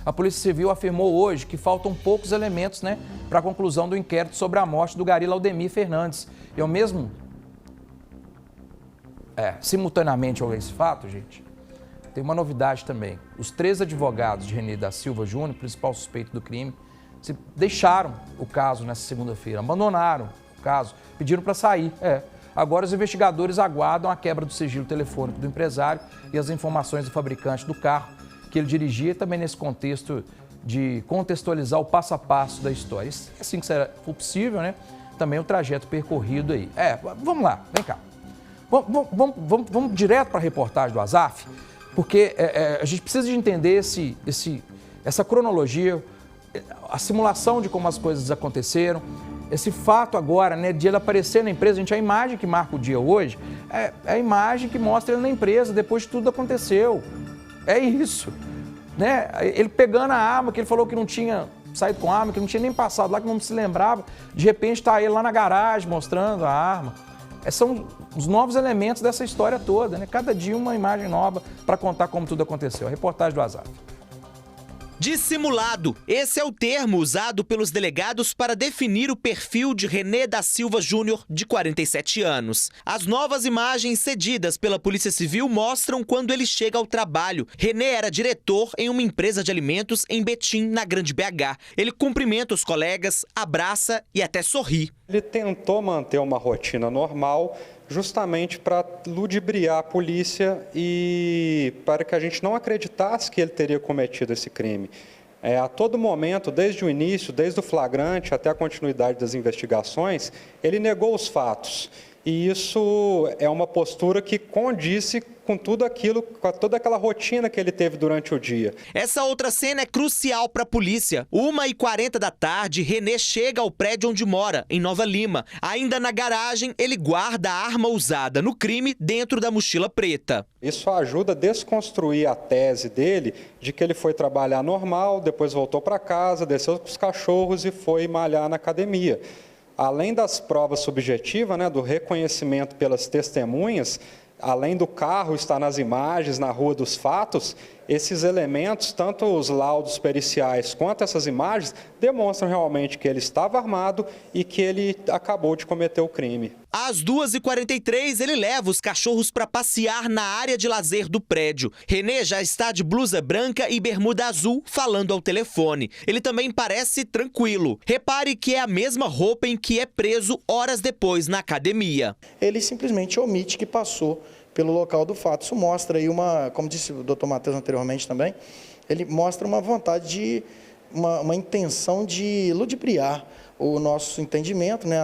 A Polícia Civil afirmou hoje que faltam poucos elementos, né, para a conclusão do inquérito sobre a morte do Gari Laudemir Fernandes. E ao mesmo... simultaneamente a esse fato, gente, tem uma novidade também. Os 3 advogados de René da Silva Júnior, principal suspeito do crime, deixaram o caso nessa segunda-feira, abandonaram o caso, pediram para sair. Agora os investigadores aguardam a quebra do sigilo telefônico do empresário e as informações do fabricante do carro que ele dirigia, também nesse contexto de contextualizar o passo a passo da história. Assim que for possível, né? Também o trajeto percorrido aí. Vamos lá, vem cá. Vamos direto para a reportagem do Azaf, porque a gente precisa de entender essa cronologia, a simulação de como as coisas aconteceram, esse fato agora, né, de ele aparecer na empresa. A imagem que marca o dia hoje é a imagem que mostra ele na empresa, depois de tudo aconteceu. É isso, né? Ele pegando a arma, que ele falou que não tinha saído com a arma, que não tinha nem passado lá, que não se lembrava, de repente está ele lá na garagem mostrando a arma. São os novos elementos dessa história toda, né? Cada dia uma imagem nova para contar como tudo aconteceu. A reportagem do Azaf. Dissimulado. Esse é o termo usado pelos delegados para definir o perfil de René da Silva Júnior, de 47 anos. As novas imagens cedidas pela Polícia Civil mostram quando ele chega ao trabalho. René era diretor em uma empresa de alimentos em Betim, na Grande BH. Ele cumprimenta os colegas, abraça e até sorri. Ele tentou manter uma rotina normal, justamente para ludibriar a polícia e para que a gente não acreditasse que ele teria cometido esse crime. A todo momento, desde o início, desde o flagrante até a continuidade das investigações, ele negou os fatos. E isso é uma postura que condiz com tudo aquilo, com toda aquela rotina que ele teve durante o dia. Essa outra cena é crucial para a polícia. 1h40 da tarde, René chega ao prédio onde mora, em Nova Lima. Ainda na garagem, ele guarda a arma usada no crime dentro da mochila preta. Isso ajuda a desconstruir a tese dele de que ele foi trabalhar normal, depois voltou para casa, desceu com os cachorros e foi malhar na academia. Além das provas subjetivas, né, do reconhecimento pelas testemunhas, além do carro estar nas imagens, na rua dos fatos, esses elementos, tanto os laudos periciais quanto essas imagens, demonstram realmente que ele estava armado e que ele acabou de cometer o crime. Às 2h43, ele leva os cachorros para passear na área de lazer do prédio. René já está de blusa branca e bermuda azul, falando ao telefone. Ele também parece tranquilo. Repare que é a mesma roupa em que é preso horas depois na academia. Ele simplesmente omite que passou pelo local do fato. Isso mostra aí como disse o doutor Matheus anteriormente também, ele mostra uma vontade de, uma intenção de ludibriar o nosso entendimento, né,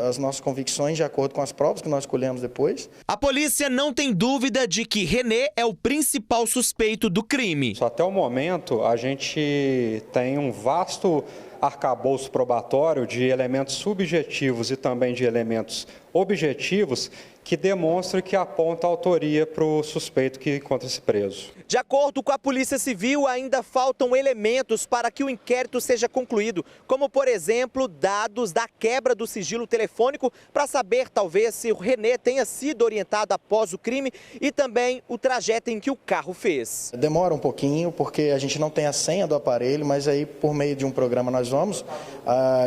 as nossas convicções de acordo com as provas que nós colhemos depois. A polícia não tem dúvida de que René é o principal suspeito do crime. Até o momento, a gente tem um vasto arcabouço probatório de elementos subjetivos e também de elementos objetivos que demonstram e que apontam a autoria para o suspeito que encontra-se preso. De acordo com a Polícia Civil, ainda faltam elementos para que o inquérito seja concluído, como, por exemplo, dados da quebra do sigilo telefônico para saber, talvez, se o René tenha sido orientado após o crime e também o trajeto em que o carro fez. Demora um pouquinho, porque a gente não tem a senha do aparelho, mas aí, por meio de um programa, nós vamos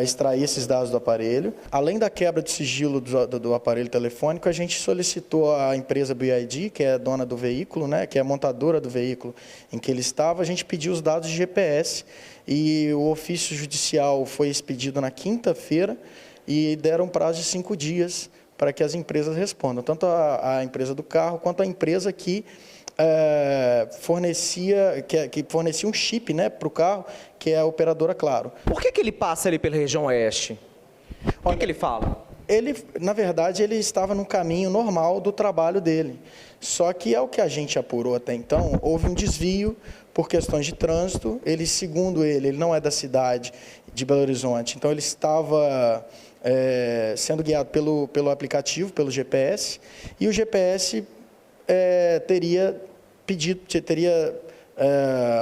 extrair esses dados do aparelho. Além da quebra de sigilo do aparelho telefônico, a gente solicitou à empresa BYD, que é a dona do veículo, né, que é a montadora do veículo em que ele estava, a gente pediu os dados de GPS e o ofício judicial foi expedido na quinta-feira e deram um prazo de 5 dias para que as empresas respondam, tanto a empresa do carro quanto a empresa que fornecia um chip, né, para o carro, que é a operadora Claro. Por que ele passa ali pela região oeste? O que ele fala? Ele, na verdade, ele estava no caminho normal do trabalho dele. Só que, ao que a gente apurou até então, houve um desvio por questões de trânsito. Ele, segundo ele não é da cidade de Belo Horizonte, então ele estava sendo guiado pelo aplicativo, pelo GPS, e o GPS teria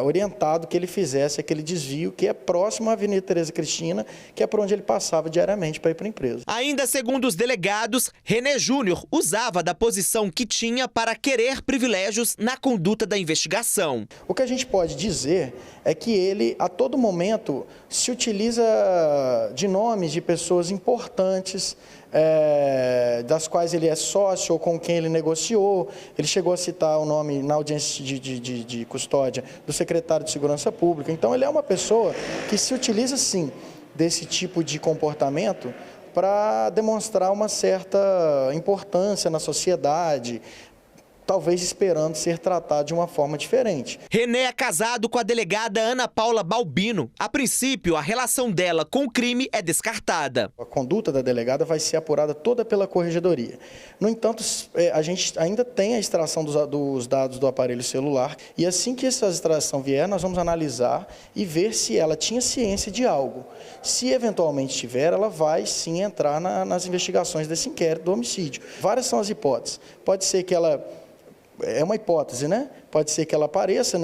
orientado que ele fizesse aquele desvio que é próximo à Avenida Tereza Cristina, que é por onde ele passava diariamente para ir para a empresa. Ainda segundo os delegados, René Júnior usava da posição que tinha para querer privilégios na conduta da investigação. O que a gente pode dizer é que ele, a todo momento, se utiliza de nomes de pessoas importantes, das quais ele é sócio ou com quem ele negociou. Ele chegou a citar o nome na audiência de custódia do secretário de Segurança Pública. Então, ele é uma pessoa que se utiliza, sim, desse tipo de comportamento para demonstrar uma certa importância na sociedade, talvez esperando ser tratado de uma forma diferente. René é casado com a delegada Ana Paula Balbino. A princípio, a relação dela com o crime é descartada. A conduta da delegada vai ser apurada toda pela corregedoria. No entanto, a gente ainda tem a extração dos dados do aparelho celular e assim que essa extração vier, nós vamos analisar e ver se ela tinha ciência de algo. Se eventualmente tiver, ela vai sim entrar nas investigações desse inquérito do homicídio. Várias são as hipóteses. Pode ser que ela... É uma hipótese, né? Pode ser que ela apareça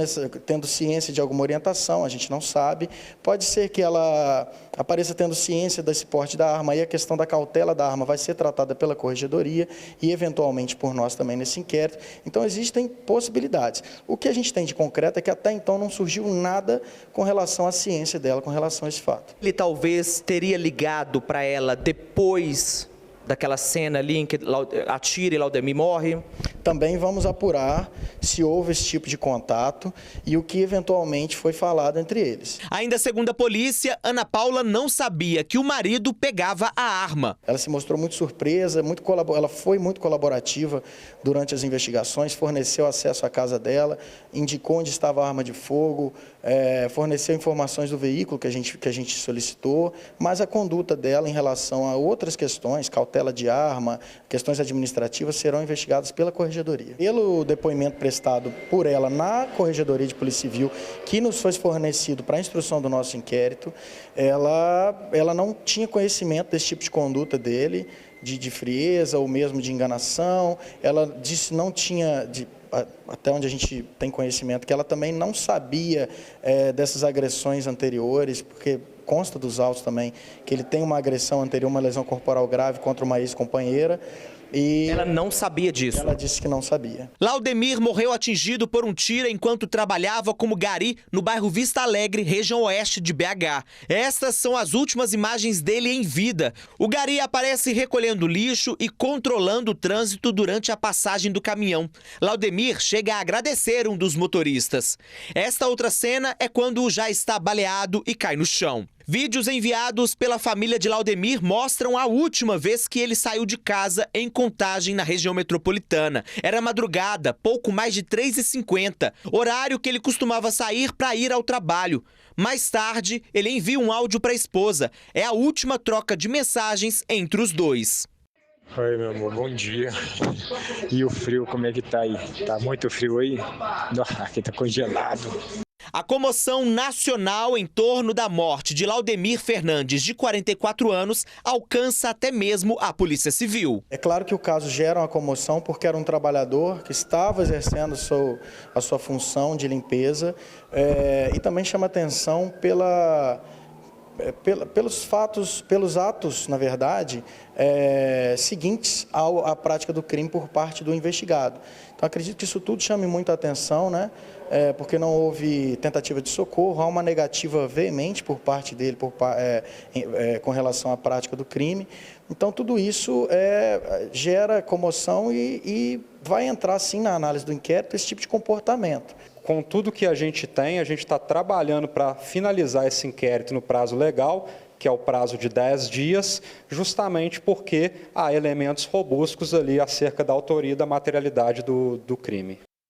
tendo ciência de alguma orientação, a gente não sabe. Pode ser que ela apareça tendo ciência desse porte da arma e a questão da cautela da arma vai ser tratada pela corregedoria e, eventualmente, por nós também nesse inquérito. Então, existem possibilidades. O que a gente tem de concreto é que até então não surgiu nada com relação à ciência dela, com relação a esse fato. Ele talvez teria ligado para ela depois daquela cena ali em que atira e Laudemir morre? Também vamos apurar se houve esse tipo de contato e o que eventualmente foi falado entre eles. Ainda segundo a polícia, Ana Paula não sabia que o marido pegava a arma. Ela se mostrou muito surpresa, ela foi muito colaborativa durante as investigações, forneceu acesso à casa dela, indicou onde estava a arma de fogo, forneceu informações do veículo que a gente solicitou, mas a conduta dela em relação a outras questões, cautela de arma, questões administrativas, serão investigadas pela corregedoria. Pelo depoimento prestado por ela na Corregedoria de Polícia Civil, que nos foi fornecido para a instrução do nosso inquérito, ela não tinha conhecimento desse tipo de conduta dele, de frieza ou mesmo de enganação. Ela disse não tinha, até onde a gente tem conhecimento, que ela também não sabia dessas agressões anteriores, porque consta dos autos também que ele tem uma agressão anterior, uma lesão corporal grave contra uma ex-companheira. E ela não sabia disso? Ela disse que não sabia. Laudemir morreu atingido por um tiro enquanto trabalhava como gari no bairro Vista Alegre, região oeste de BH. Estas são as últimas imagens dele em vida. O gari aparece recolhendo lixo e controlando o trânsito durante a passagem do caminhão. Laudemir chega a agradecer um dos motoristas. Esta outra cena é quando já está baleado e cai no chão. Vídeos enviados pela família de Laudemir mostram a última vez que ele saiu de casa em Contagem, na região metropolitana. Era madrugada, pouco mais de 3h50, horário que ele costumava sair para ir ao trabalho. Mais tarde, ele envia um áudio para a esposa. É a última troca de mensagens entre os dois. Oi, meu amor, bom dia. E o frio, como é que tá aí? Tá muito frio aí? Aqui tá congelado. A comoção nacional em torno da morte de Laudemir Fernandes, de 44 anos, alcança até mesmo a Polícia Civil. É claro que o caso gera uma comoção porque era um trabalhador que estava exercendo a sua função de limpeza e também chama atenção pelos fatos, pelos atos, na verdade, seguintes à prática do crime por parte do investigado. Então, acredito que isso tudo chame muita atenção, né? Porque não houve tentativa de socorro, há uma negativa veemente por parte dele com relação à prática do crime. Então, tudo isso gera comoção e vai entrar, sim, na análise do inquérito esse tipo de comportamento. Com tudo que a gente tem, a gente está trabalhando para finalizar esse inquérito no prazo legal, que é o prazo de 10 dias, justamente porque há elementos robustos ali acerca da autoria e da materialidade do crime.